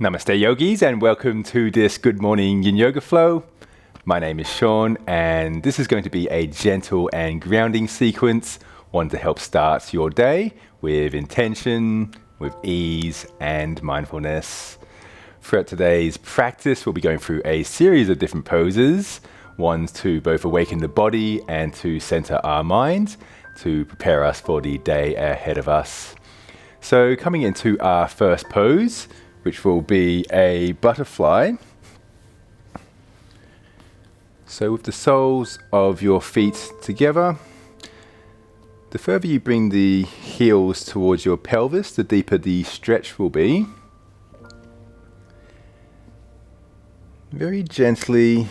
Namaste yogis, and welcome to this Good Morning Yin Yoga flow. My name is Swan, and this is going to be a gentle and grounding sequence, one to help start your day with intention, with ease and mindfulness. Throughout today's practice, we'll be going through a series of different poses, ones to both awaken the body and to center our mind, to prepare us for the day ahead of us. So coming into our first pose, which will be a butterfly. So with the soles of your feet together, the further you bring the heels towards your pelvis, the deeper the stretch will be. Very gently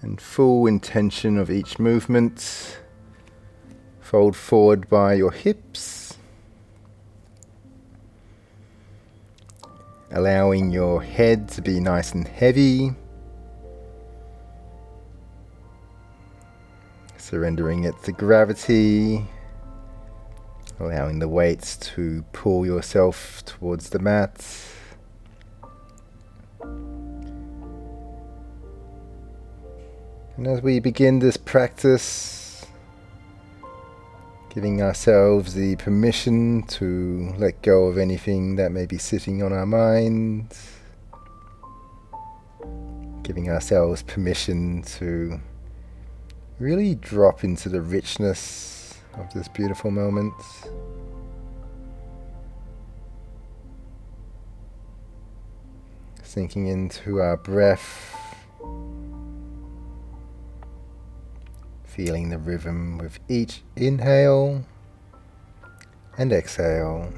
and full intention of each movement. Fold forward by your hips. Allowing your head to be nice and heavy. Surrendering it to gravity. Allowing the weights to pull yourself towards the mat. And as we begin this practice, giving ourselves the permission to let go of anything that may be sitting on our mind. Giving ourselves permission to really drop into the richness of this beautiful moment. Sinking into our breath. Feeling the rhythm with each inhale and exhale.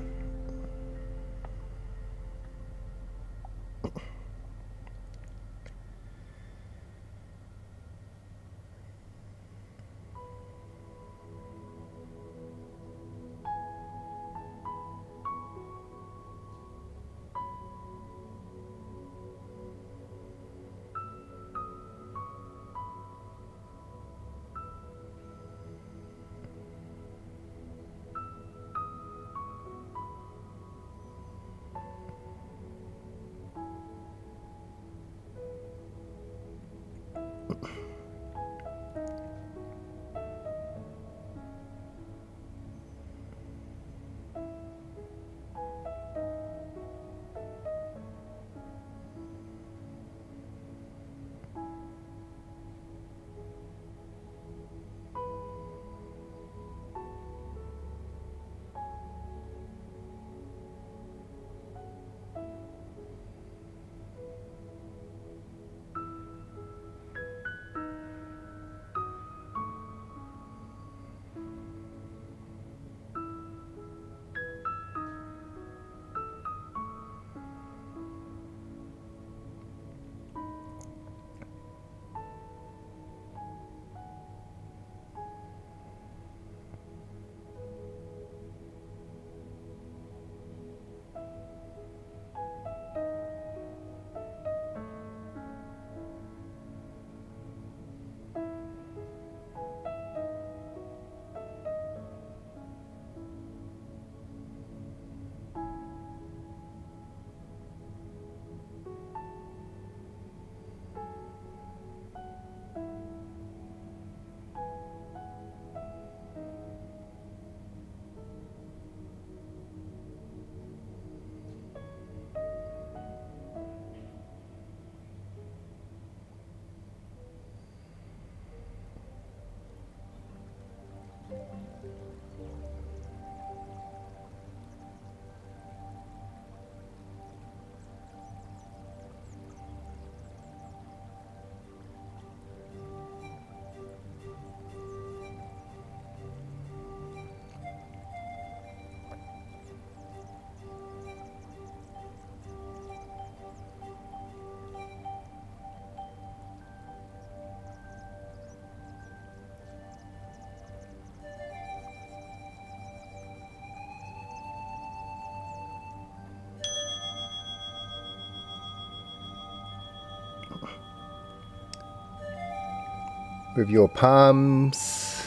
With your palms,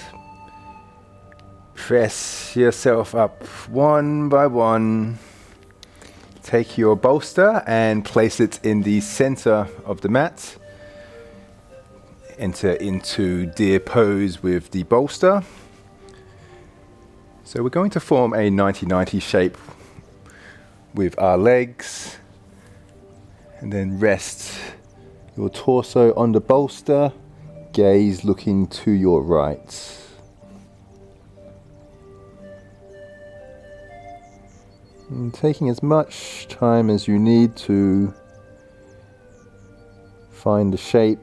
press yourself up one by one Take your bolster and place it in the center of the mat. Enter into deer pose with the bolster. So we're going to form a 90-90 shape with our legs, and then rest your torso on the bolster, gaze looking to your right. And taking as much time as you need to find the shape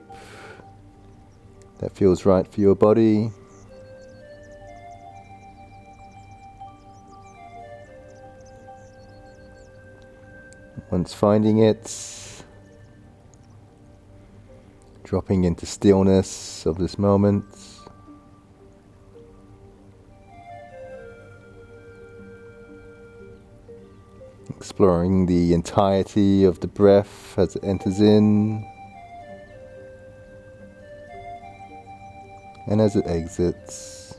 that feels right for your body. Once finding it, dropping into stillness of this moment. Exploring the entirety of the breath as it enters in and as it exits.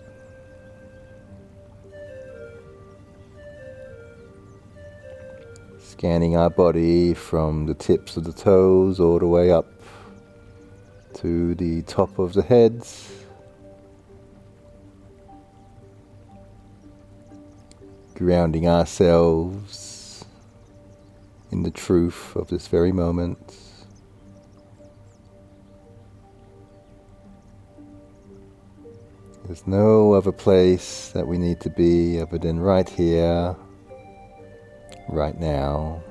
Scanning our body from the tips of the toes all the way up to the top of the head. Grounding ourselves in the truth of this very moment. There's no other place that we need to be other than right here, right now.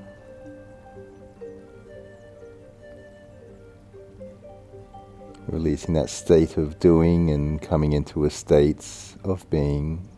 Releasing that state of doing and coming into a state of being.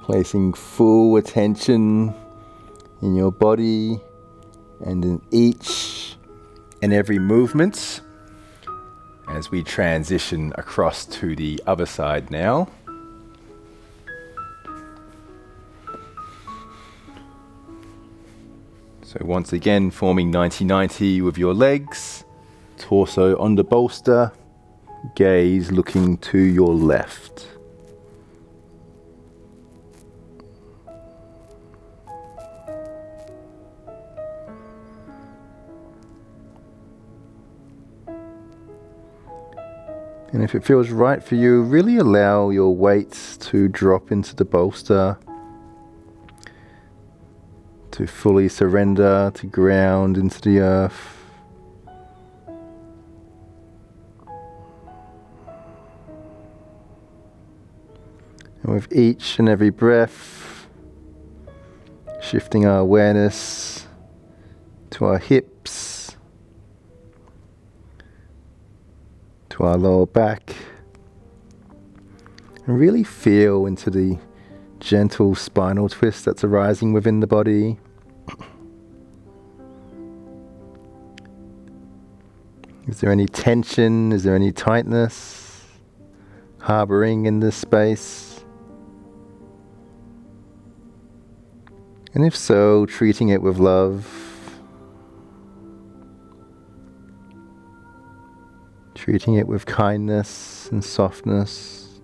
Placing full attention in your body and in each and every movement as we transition across to the other side now. So once again, forming 90-90 with your legs, torso on the bolster, gaze looking to your left. And if it feels right for you, really allow your weight to drop into the bolster, to fully surrender, to ground into the earth. And with each and every breath, shifting our awareness to our hips, to our lower back, and really feel into the gentle spinal twist that's arising within the body. Is there any tension? Is there any tightness harboring in this space? And if so, treating it with love, treating it with kindness and softness.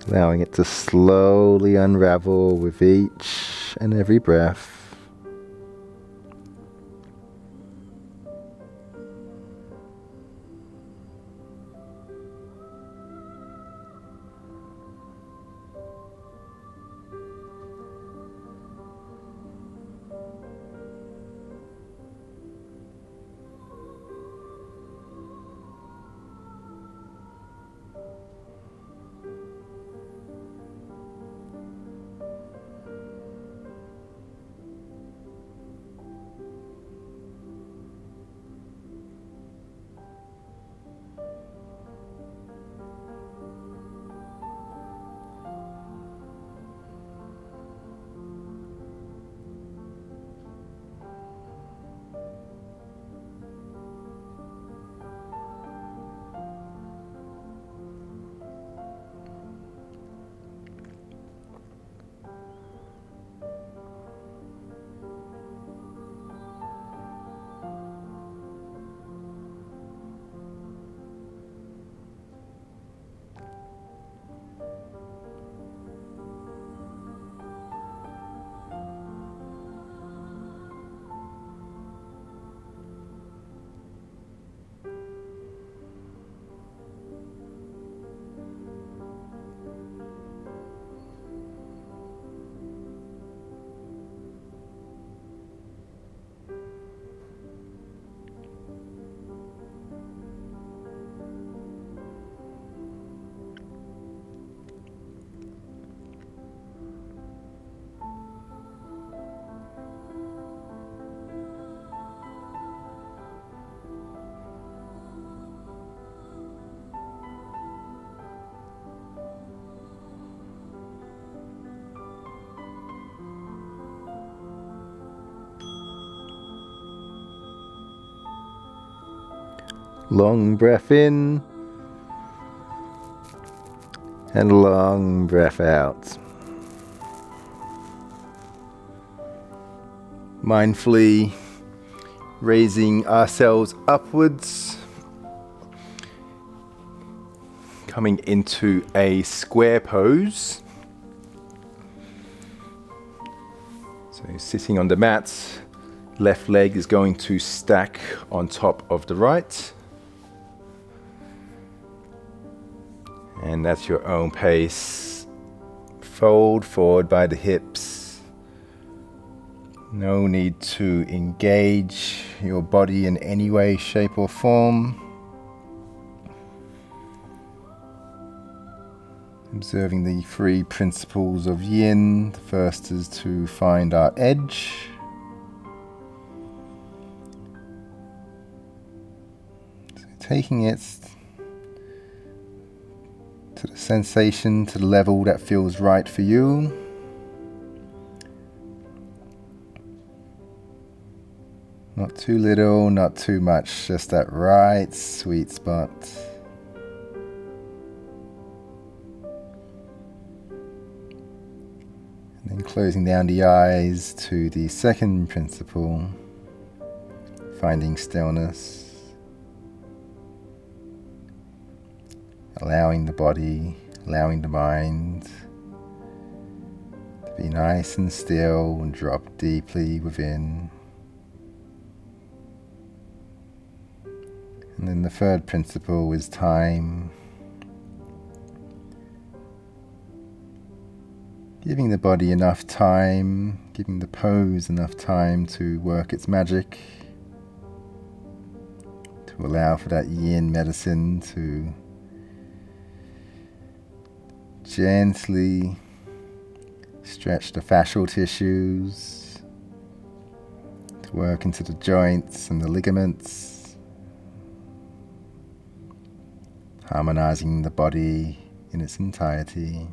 Allowing it to slowly unravel with each and every breath. Long breath in and long breath out. Mindfully raising ourselves upwards, coming into a square pose. So sitting on the mat, left leg is going to stack on top of the right. And at your own pace, fold forward by the hips. No need to engage your body in any way, shape or form. Observing the three principles of Yin. The first is to find our edge. So taking it to the sensation, to the level that feels right for you. Not too little, not too much, just that right sweet spot. And then closing down the eyes to the second principle, finding stillness. Allowing the body, allowing the mind to be nice and still and drop deeply within. And then the third principle is time. Giving the body enough time, giving the pose enough time to work its magic, to allow for that yin medicine to gently stretch the fascial tissues, to work into the joints and the ligaments, harmonizing the body in its entirety.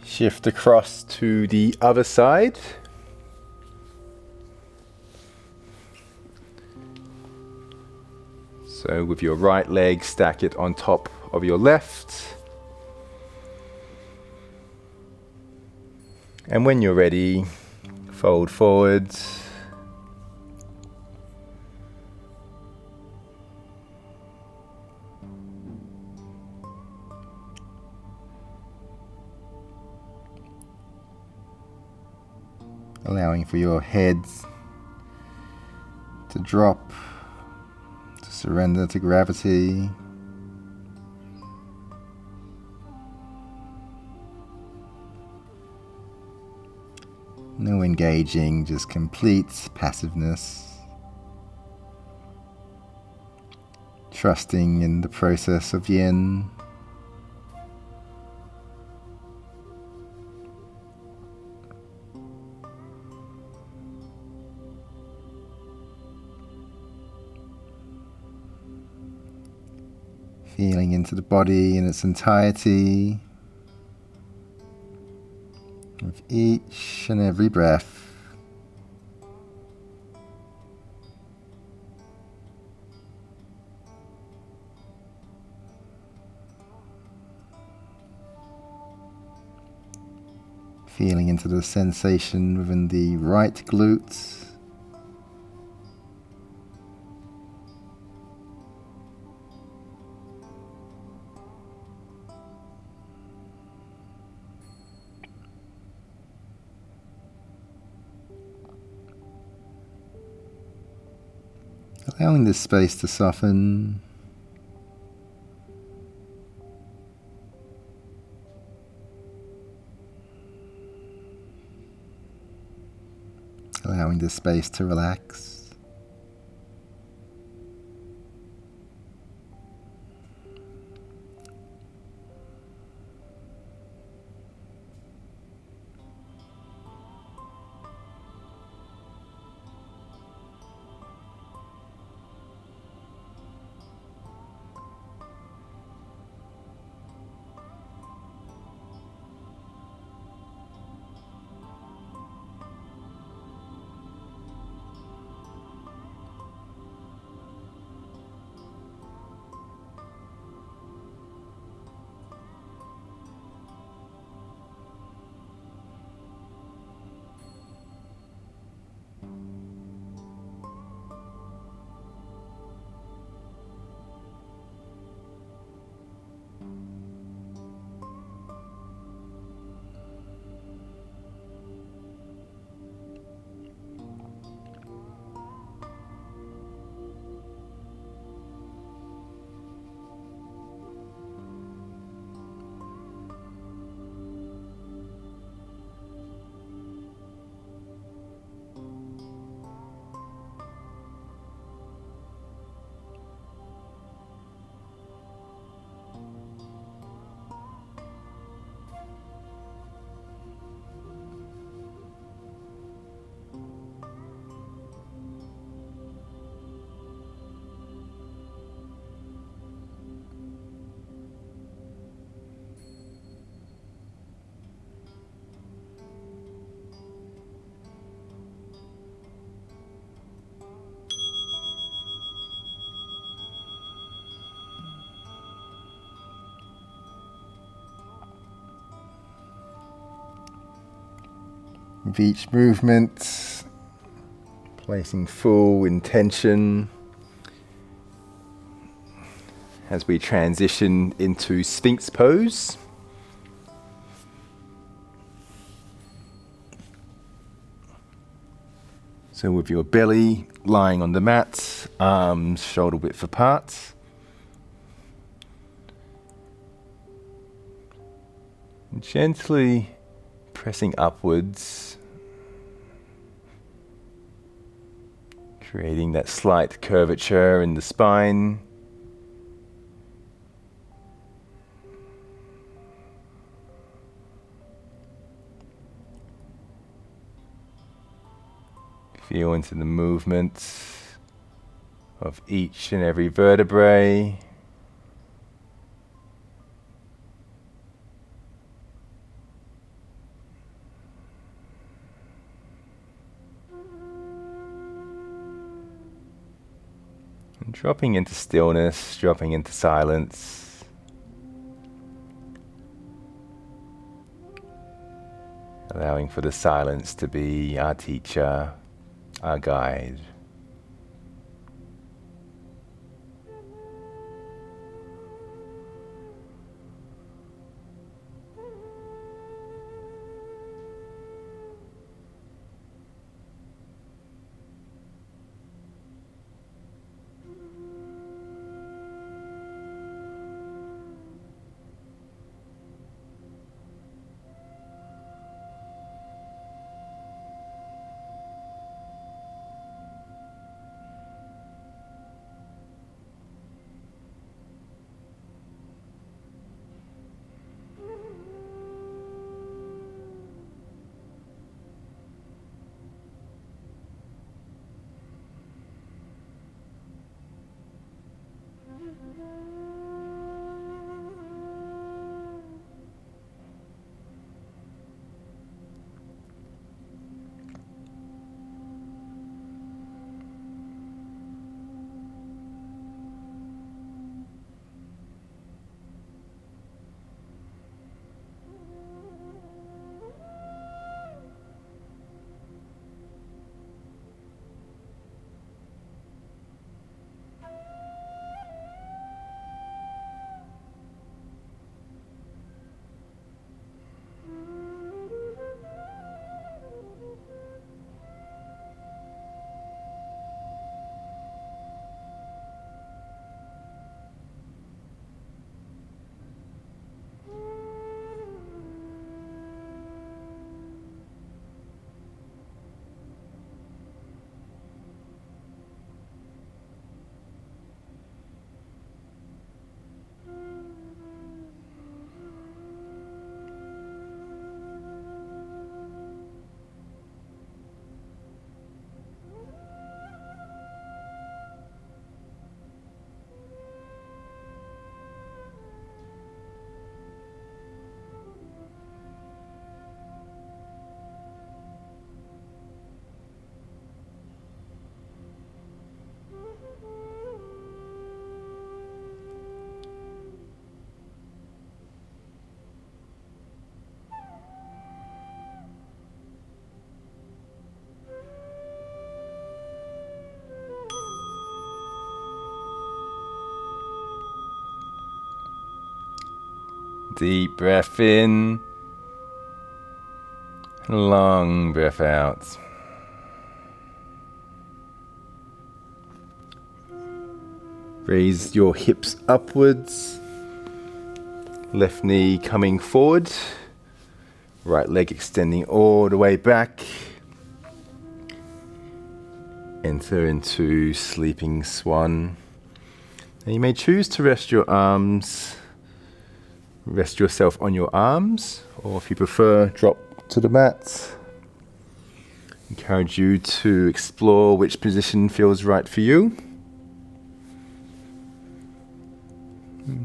Shift across to the other side. So with your right leg, stack it on top of your left. And when you're ready, fold forwards. Allowing for your head to drop, to surrender to gravity. No engaging, just complete passiveness. Trusting in the process of yin. Feeling into the body in its entirety with each and every breath. Feeling into the sensation within the right glute. Allowing this space to soften. Allowing this space to relax. With each movement, placing full intention as we transition into Sphinx pose. So with your belly lying on the mat, arms shoulder width apart. Gently pressing upwards, creating that slight curvature in the spine. Feel into the movements of each and every vertebrae. And dropping into stillness, dropping into silence. Allowing for the silence to be our teacher, our guide. Deep breath in, long breath out. Raise your hips upwards, left knee coming forward, right leg extending all the way back. Enter into sleeping swan. Now you may choose to rest yourself on your arms, or if you prefer, drop to the mat. Encourage you to explore which position feels right for you.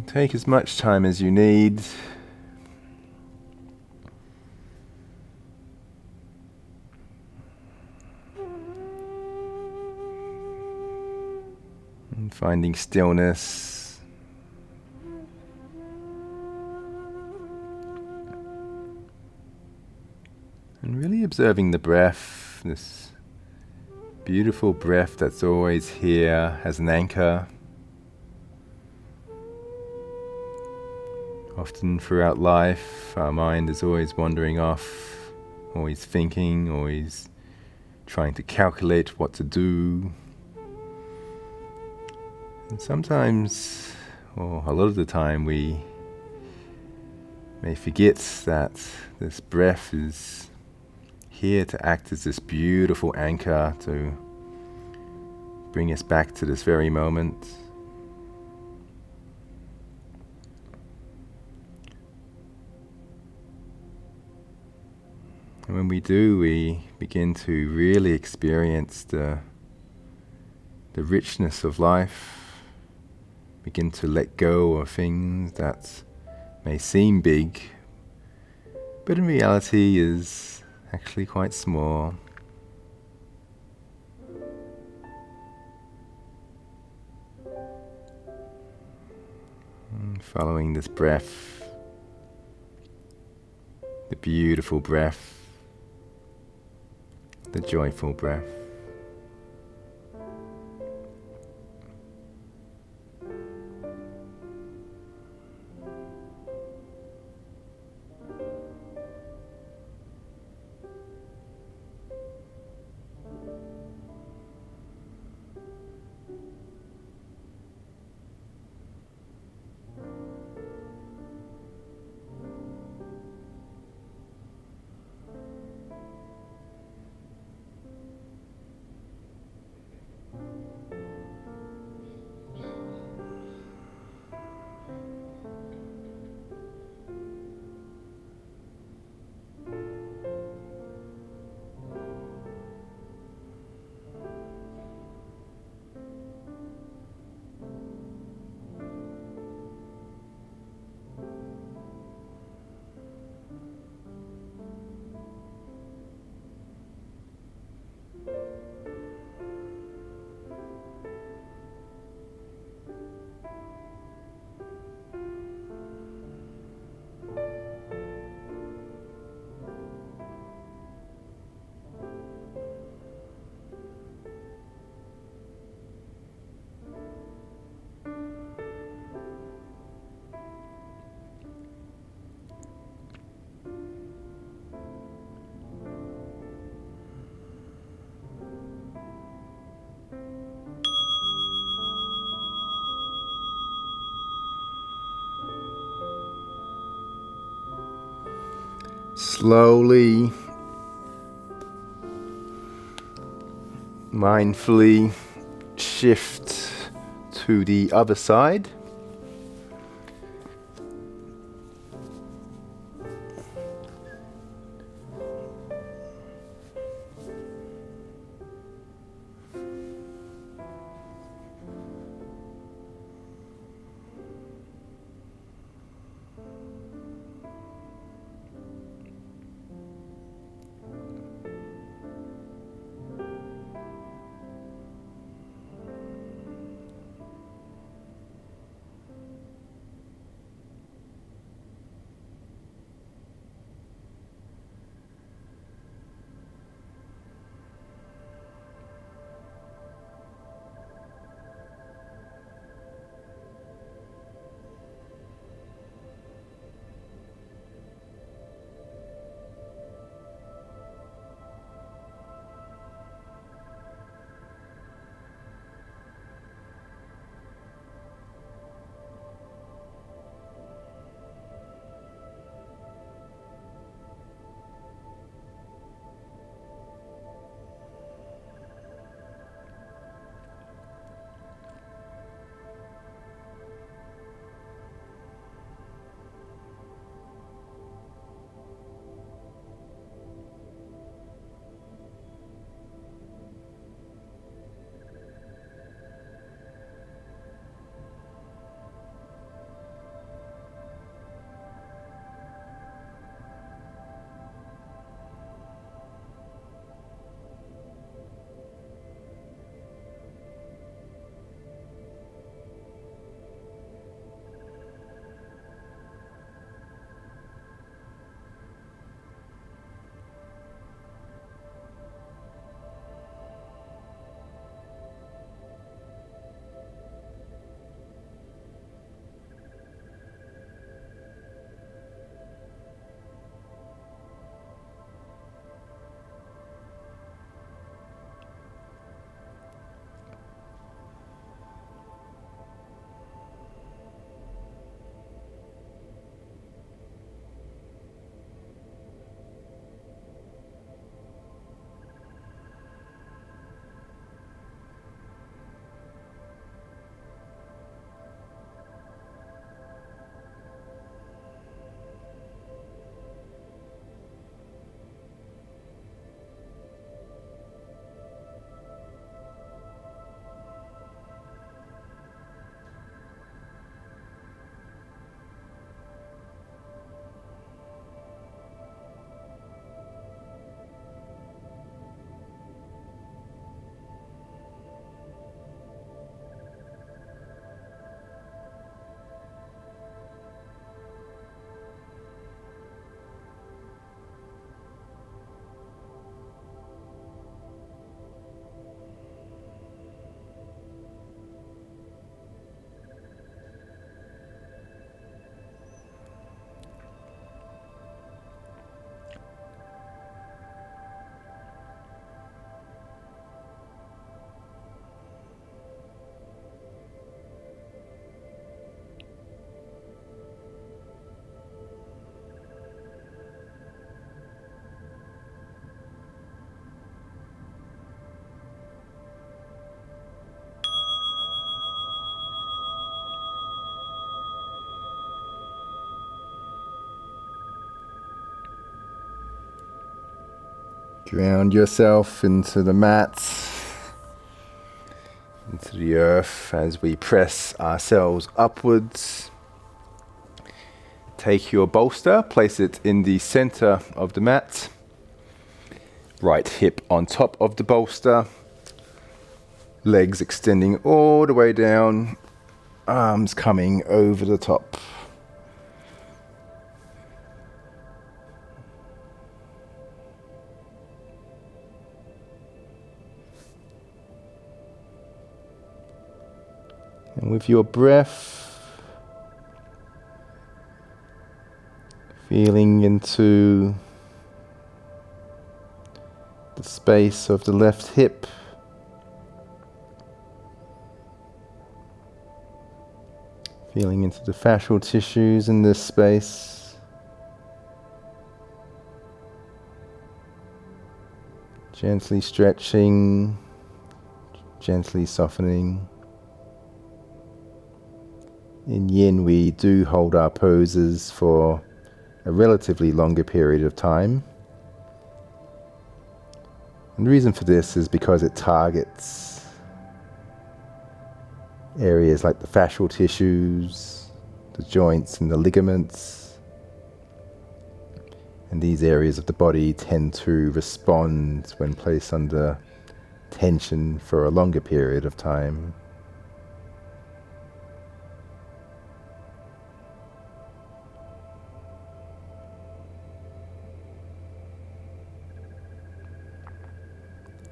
Take as much time as you need. And finding stillness. And really observing the breath, this beautiful breath that's always here as an anchor. Often throughout life, our mind is always wandering off, always thinking, always trying to calculate what to do. And sometimes, or a lot of the time, we may forget that this breath is here to act as this beautiful anchor to bring us back to this very moment. And when we do, we begin to really experience the richness of life, begin to let go of things that may seem big, but in reality is actually quite small. And following this breath, the beautiful breath, the joyful breath. Slowly, mindfully shift to the other side. Ground yourself into the mats, into the earth as we press ourselves upwards. Take your bolster, place it in the center of the mat. Right hip on top of the bolster. Legs extending all the way down. Arms coming over the top. And with your breath, feeling into the space of the left hip, feeling into the fascial tissues in this space, gently stretching, gently softening. In Yin, we do hold our poses for a relatively longer period of time. And the reason for this is because it targets areas like the fascial tissues, the joints and the ligaments. And these areas of the body tend to respond when placed under tension for a longer period of time.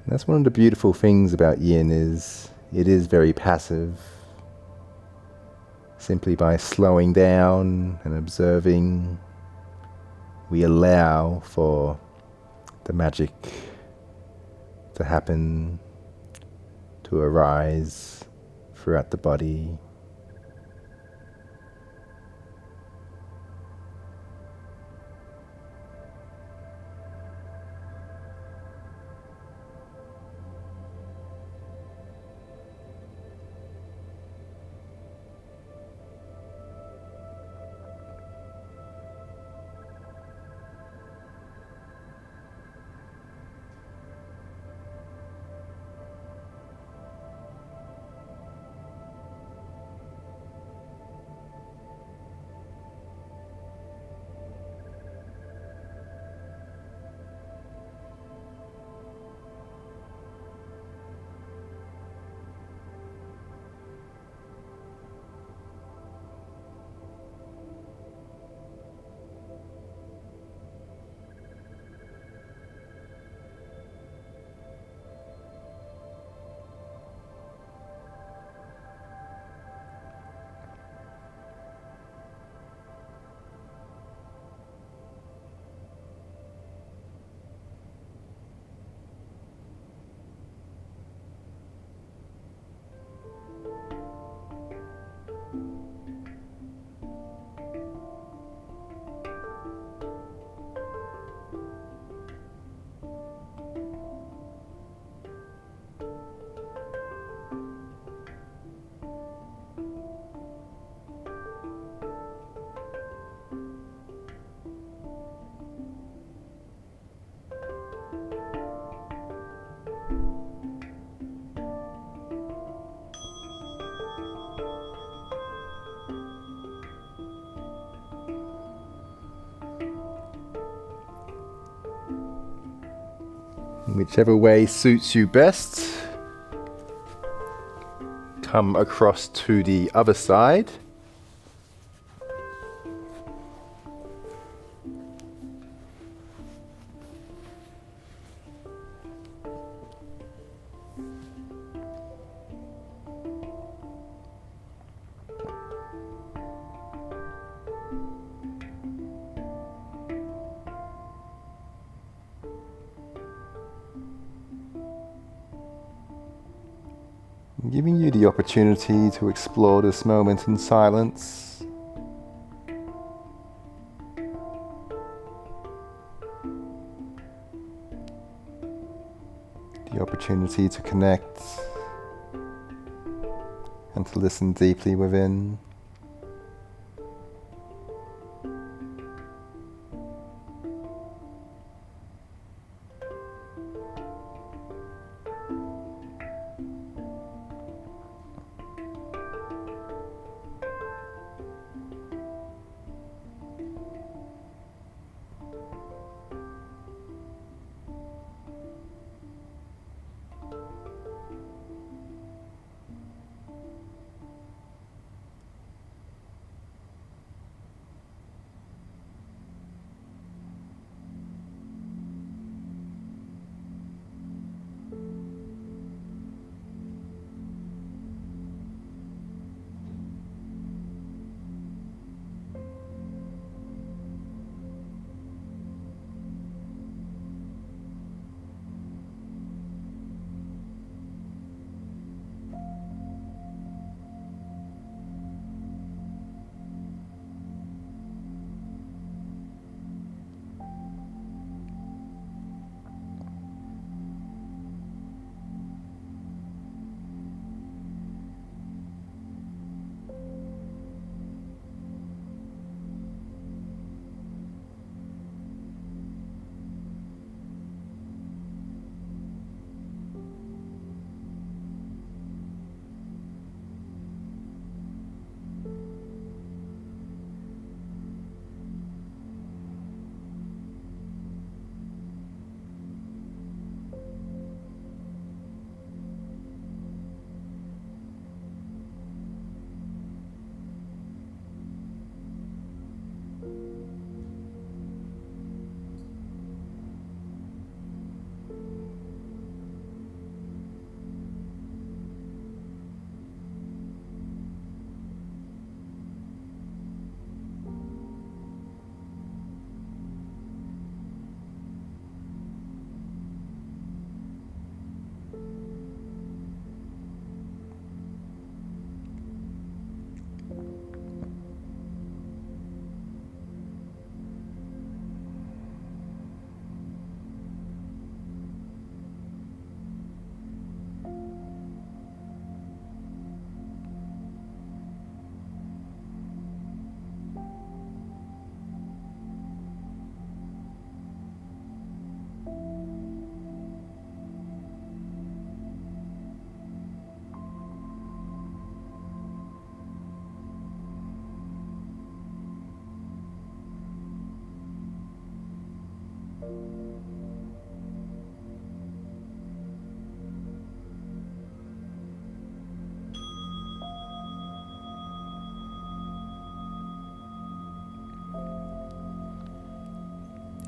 That's one of the beautiful things about Yin is it is very passive. Simply by slowing down and observing, we allow for the magic to happen, to arise throughout the body. Whichever way suits you best, come across to the other side. Giving you the opportunity to explore this moment in silence. The opportunity to connect and to listen deeply within.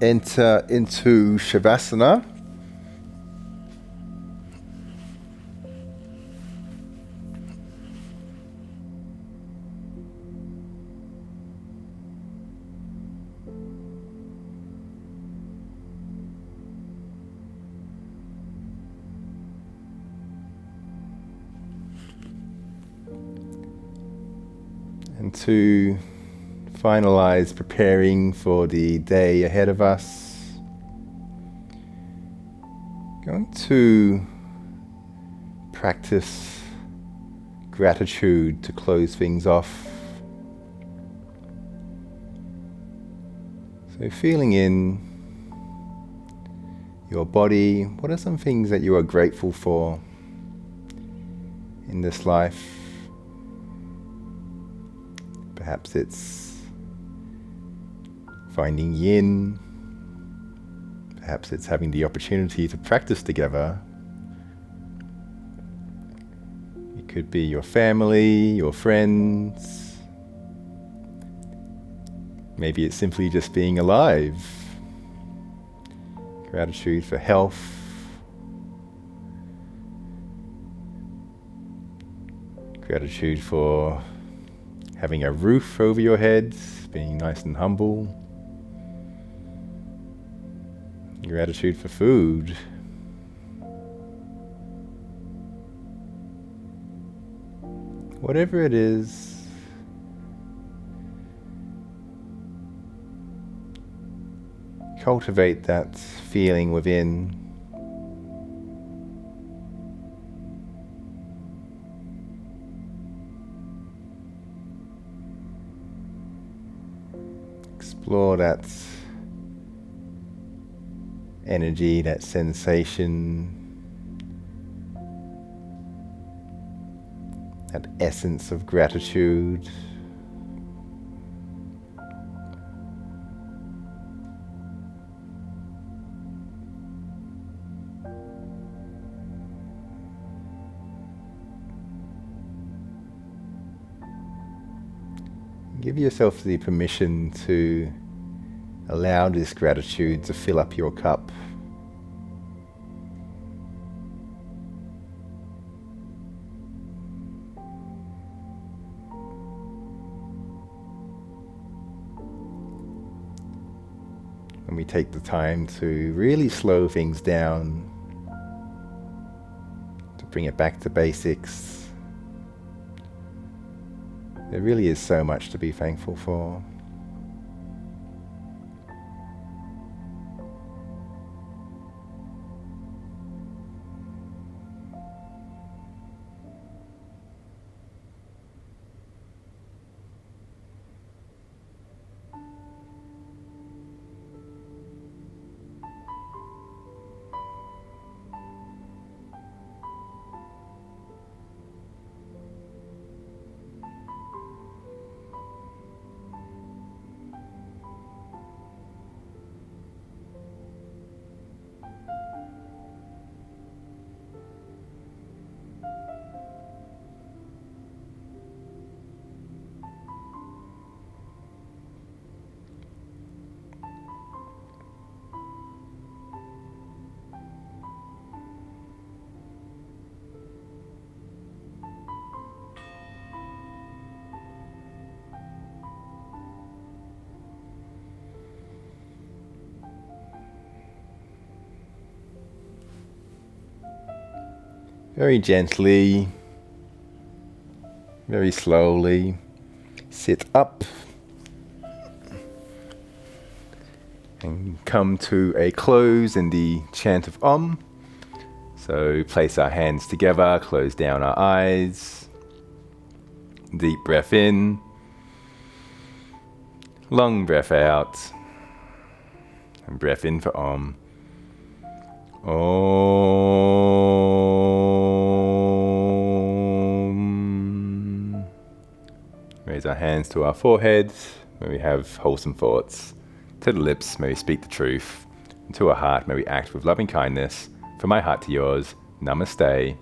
enter into Shavasana. And to finalize preparing for the day ahead of us, going to practice gratitude to close things off. So feeling in your body, what are some things that you are grateful for in this life? Perhaps it's finding yin. Perhaps it's having the opportunity to practice together. It could be your family, your friends. Maybe it's simply just being alive. Gratitude for health. Gratitude for having a roof over your head, being nice and humble. Gratitude for food. Whatever it is, cultivate that feeling within. Explore that energy, that sensation, that essence of gratitude. Give yourself the permission to allow this gratitude to fill up your cup. When we take the time to really slow things down, to bring it back to basics, there really is so much to be thankful for. Very gently, very slowly, sit up and come to a close in the chant of Om. So place our hands together, close down our eyes, deep breath in, long breath out, and breath in for Om. Om. Raise our hands to our foreheads. May we have wholesome thoughts. To the lips, may we speak the truth. And to our heart, may we act with loving kindness. From my heart to yours, Namaste.